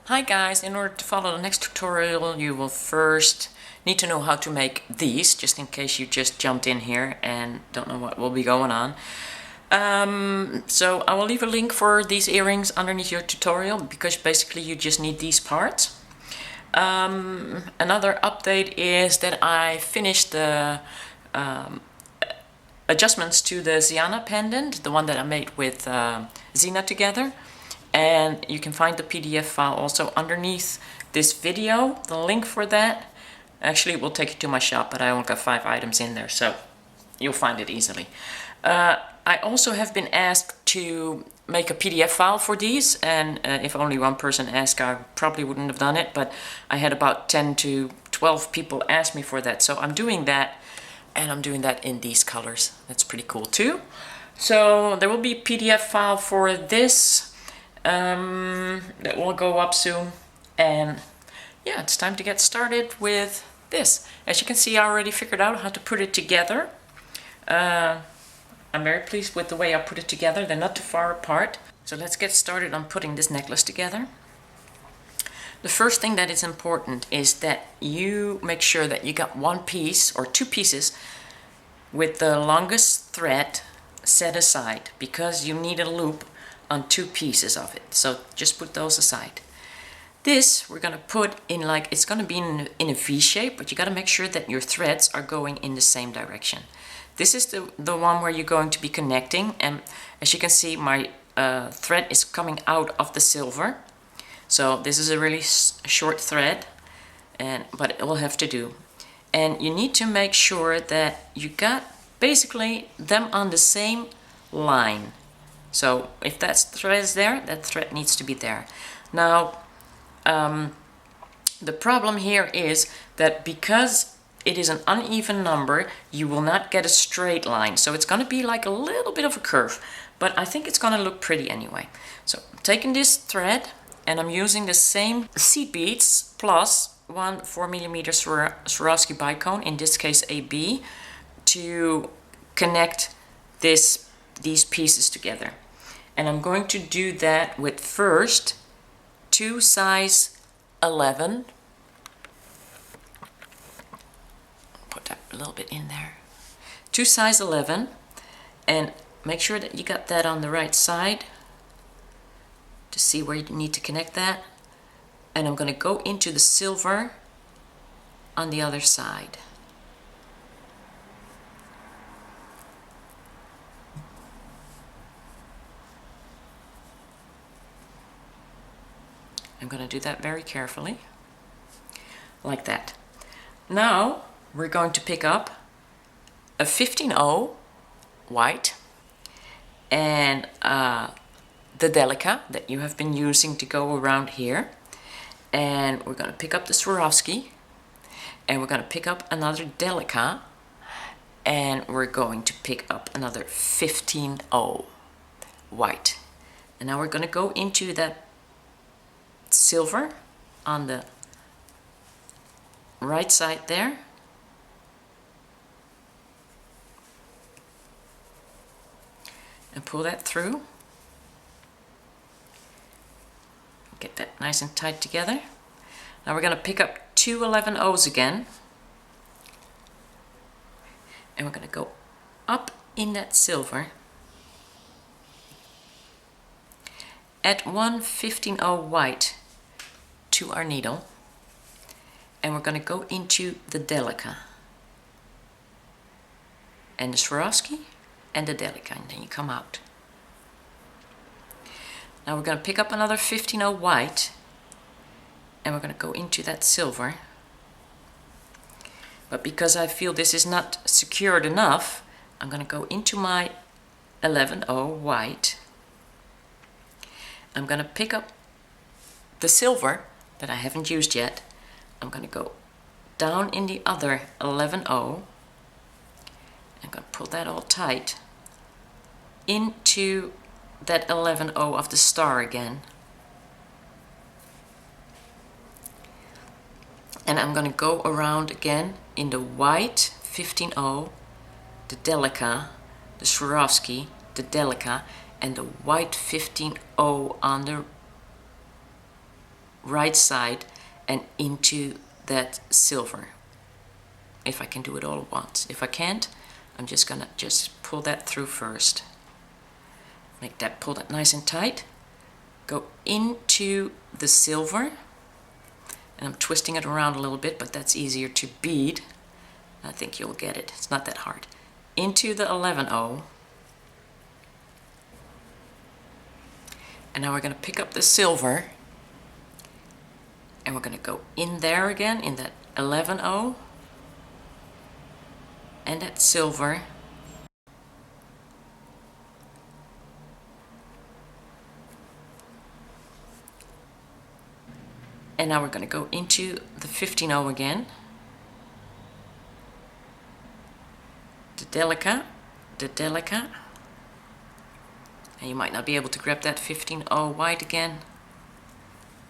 Hi guys, in order to follow the next tutorial you will first need to know how to make these, just in case you just jumped in here and don't know what will be going on. So I will leave a link for these earrings underneath your tutorial, because basically you just need these parts. Another update is that I finished the adjustments to the Ziana pendant, the one that I made with Zina together. And you can find the PDF file also underneath this video, the link for that. Actually, it will take you to my shop, but I only got 5 items in there, so you'll find it easily. I also have been asked to make a PDF file for these, and if only one person asked, I probably wouldn't have done it, but I had about 10 to 12 people ask me for that, so I'm doing that, and I'm doing that in these colors. That's pretty cool too. So there will be a PDF file for this. That will go up soon, and yeah, it's time to get started with this. As you can see, I already figured out how to put it together. I'm very pleased with the way I put it together. They're not too far apart. So let's get started on putting this necklace together. The first thing that is important is that you make sure that you got one piece or 2 pieces with the longest thread set aside, because you need a loop on 2 pieces of it. So just put those aside. This we're gonna put in, like, it's gonna be in a V shape, but you gotta make sure that your threads are going in the same direction. This is the one where you're going to be connecting, and as you can see, my thread is coming out of the silver. So this is a really short thread, but it will have to do. And you need to make sure that you got basically them on the same line. So if that thread is there, that thread needs to be there. Now, the problem here is that because it is an uneven number, you will not get a straight line. So it's going to be like a little bit of a curve, but I think it's going to look pretty anyway. So I'm taking this thread, and I'm using the same seed beads plus one 4mm Swarovski bicone, in this case AB, to connect these pieces together. And I'm going to do that with first 2 size 11. Put that a little bit in there. 2 size 11, and make sure that you got that on the right side to see where you need to connect that. And I'm going to go into the silver on the other side. I'm going to do that very carefully, like that. Now we're going to pick up a 15-0 white and the Delica that you have been using to go around here. And we're going to pick up the Swarovski, and we're going to pick up another Delica, and we're going to pick up another 15-0 white. And now we're going to go into that silver on the right side there, and pull that through. Get that nice and tight together. Now we're going to pick up 2 11-0s again, and we're going to go up in that silver, add one 15-0 white to our needle, and we're going to go into the Delica and the Swarovski and the Delica, and then you come out. Now we're going to pick up another 15-0 white, and we're going to go into that silver. But because I feel this is not secured enough, I'm going to go into my 11-0 white. I'm going to pick up the silver that I haven't used yet. I'm going to go down in the other 11-0. I'm going to pull that all tight into that 11-0 of the star again. And I'm going to go around again in the white 15-0, the Delica, the Swarovski, the Delica, and the white 15-0 on the right side and into that silver. If I can do it all at once. If I can't, I'm just gonna pull that through first. Pull that nice and tight. Go into the silver, and I'm twisting it around a little bit, but that's easier to bead. I think you'll get it. It's not that hard. Into the 11-0. And now we're going to pick up the silver, and we're going to go in there again, in that 11-0, and that silver. And now we're going to go into the 15-0 again. The delicate. And you might not be able to grab that 15-0 white again,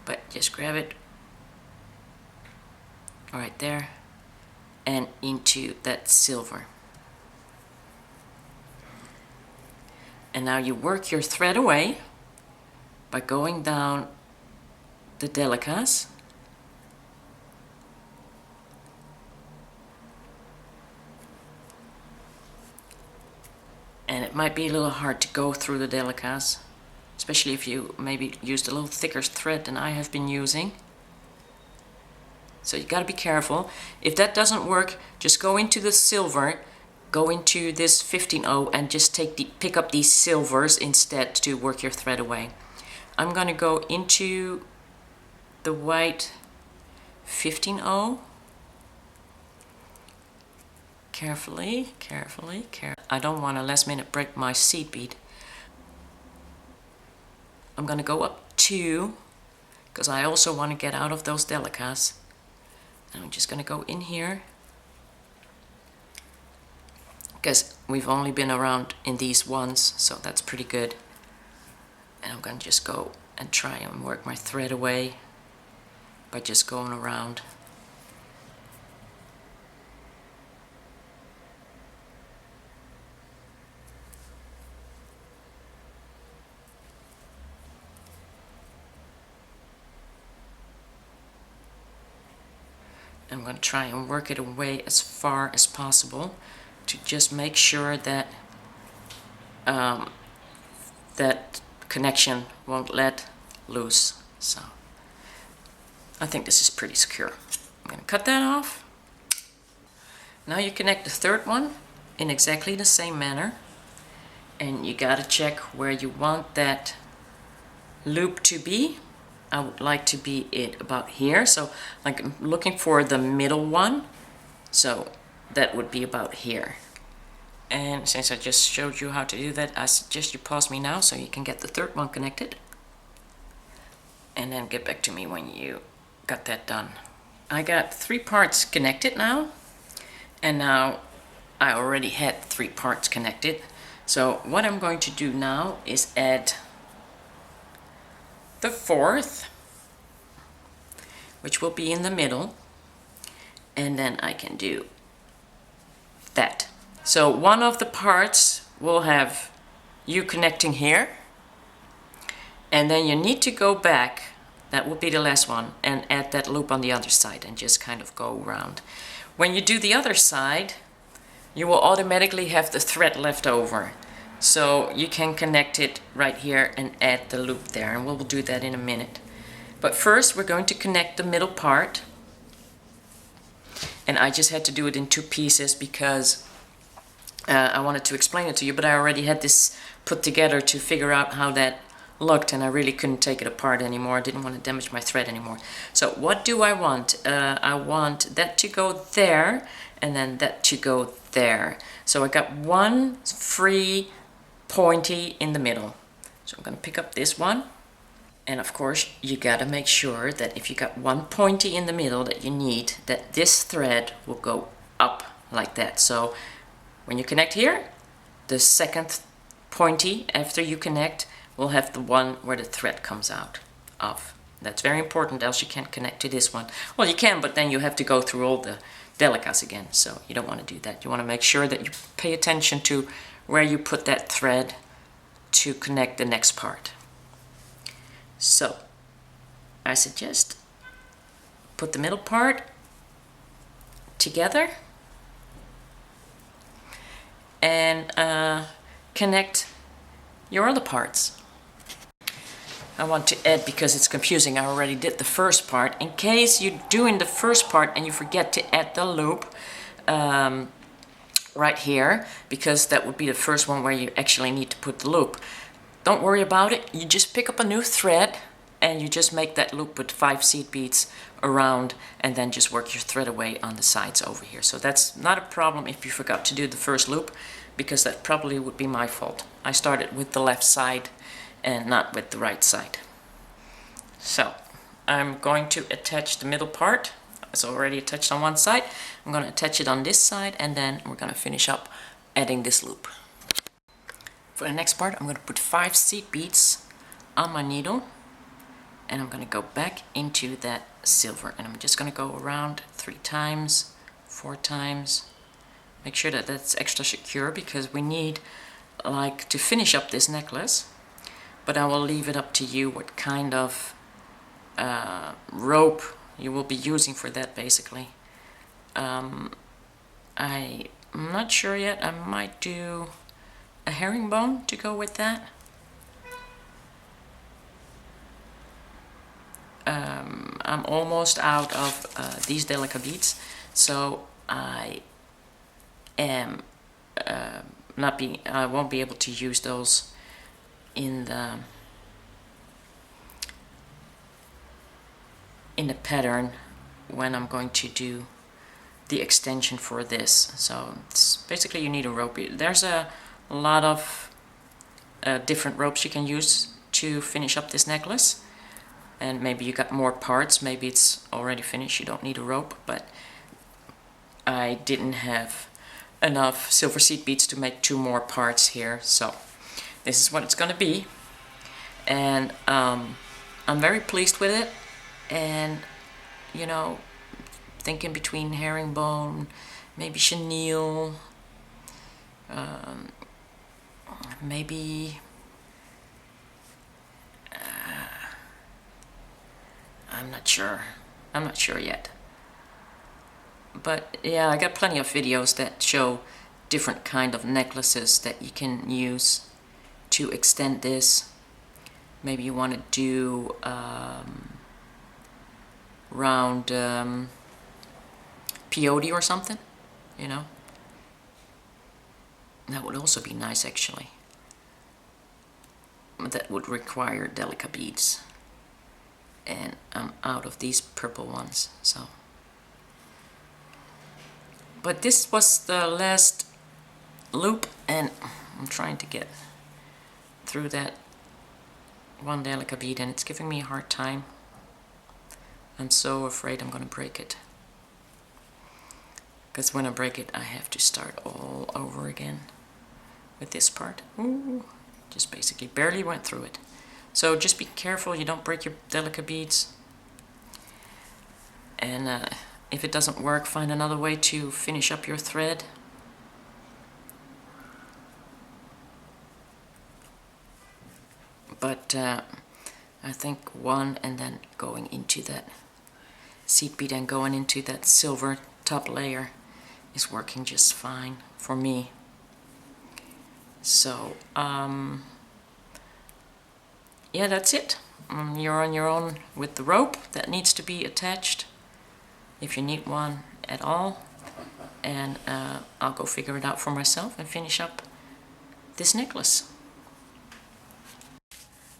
but just grab it right there and into that silver. And now you work your thread away by going down the delicates. And it might be a little hard to go through the delicates, especially if you maybe used a little thicker thread than I have been using. So you got to be careful. If that doesn't work, just go into the silver, go into this 15-0 and just pick up these silvers instead to work your thread away. I'm going to go into the white 15-0. Carefully. I don't want to last minute break my seed bead. I'm going to go up 2, because I also want to get out of those delicates. And I'm just going to go in here, because we've only been around in these ones, so that's pretty good. And I'm going to just go and try and work my thread away by just going around. I'm going to try and work it away as far as possible to just make sure that that connection won't let loose. So I think this is pretty secure. I'm going to cut that off. Now you connect the third one in exactly the same manner, and you got to check where you want that loop to be. I would like to be it about here, so like I'm looking for the middle one, so that would be about here. And since I just showed you how to do that, I suggest you pause me now so you can get the third one connected, and then get back to me when you got that done. I got 3 parts connected now, and now I already had 3 parts connected. So what I'm going to do now is add the 4th, which will be in the middle, and then I can do that. So one of the parts will have you connecting here, and then you need to go back, that will be the last one, and add that loop on the other side and just kind of go around. When you do the other side, you will automatically have the thread left over. So you can connect it right here and add the loop there, and we'll do that in a minute. But first we're going to connect the middle part, and I just had to do it in 2 pieces because I wanted to explain it to you, but I already had this put together to figure out how that looked, and I really couldn't take it apart anymore. I didn't want to damage my thread anymore. So what do I want? I want that to go there, and then that to go there. So I got one free pointy in the middle. So I'm going to pick up this one, and of course you got to make sure that if you got one pointy in the middle that you need, that this thread will go up like that. So when you connect here, the second pointy after you connect will have the one where the thread comes out of. That's very important, else you can't connect to this one. Well, you can, but then you have to go through all the delicates again, so you don't want to do that. You want to make sure that you pay attention to where you put that thread to connect the next part. So I suggest put the middle part together and connect your other parts. I want to add, because it's confusing, I already did the first part. In case you're doing the first part and you forget to add the loop right here, because that would be the first one where you actually need to put the loop. Don't worry about it. You just pick up a new thread and you just make that loop with 5 seed beads around, and then just work your thread away on the sides over here. So that's not a problem if you forgot to do the first loop, because that probably would be my fault. I started with the left side and not with the right side. So I'm going to attach the middle part. It's already attached on one side. I'm going to attach it on this side, and then we're going to finish up adding this loop. For the next part, I'm going to put 5 seed beads on my needle, and I'm going to go back into that silver, and I'm just going to go around 3 times, 4 times. Make sure that that's extra secure, because we need like to finish up this necklace. But I will leave it up to you what kind of rope you will be using for that, basically. I'm not sure yet. I might do a herringbone to go with that. I'm almost out of these delicate beads, so I am I won't be able to use those in the pattern when I'm going to do the extension for this. So it's basically, you need a rope. There's a lot of different ropes you can use to finish up this necklace, and maybe you got more parts, maybe it's already finished, you don't need a rope, but I didn't have enough silver seed beads to make 2 more parts here, so this is what it's gonna be. And I'm very pleased with it, and you know, thinking between herringbone, maybe chenille, maybe I'm not sure yet. But yeah, I got plenty of videos that show different kind of necklaces that you can use to extend this. Maybe you want to do round peyote or something, you know. That would also be nice, actually. But that would require delicate beads, and I'm out of these purple ones, so. But this was the last loop, and I'm trying to get through that one delicate bead, and it's giving me a hard time. I'm so afraid I'm gonna break it, because when I break it I have to start all over again with this part. Ooh, just basically barely went through it. So just be careful you don't break your delicate beads, and if it doesn't work, find another way to finish up your thread. But I think one, and then going into that seed bead and going into that silver top layer is working just fine for me. So yeah, that's it. You're on your own with the rope that needs to be attached, if you need one at all, and I'll go figure it out for myself and finish up this necklace.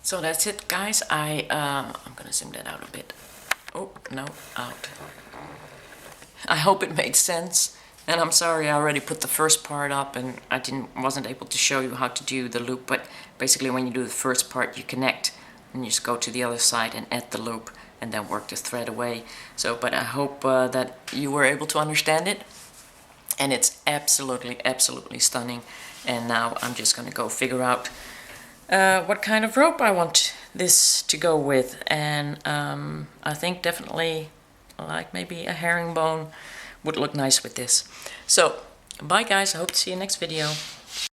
So that's it, guys. I'm gonna zoom that out a bit. Oh no, out. I hope it made sense, and I'm sorry I already put the first part up and I wasn't able to show you how to do the loop. But basically, when you do the first part, you connect and you just go to the other side and add the loop, and then work the thread away. So, but I hope that you were able to understand it, and it's absolutely stunning. And now I'm just gonna go figure out what kind of rope I want this to go with, and I think definitely like maybe a herringbone would look nice with this. So bye guys, I hope to see you next video.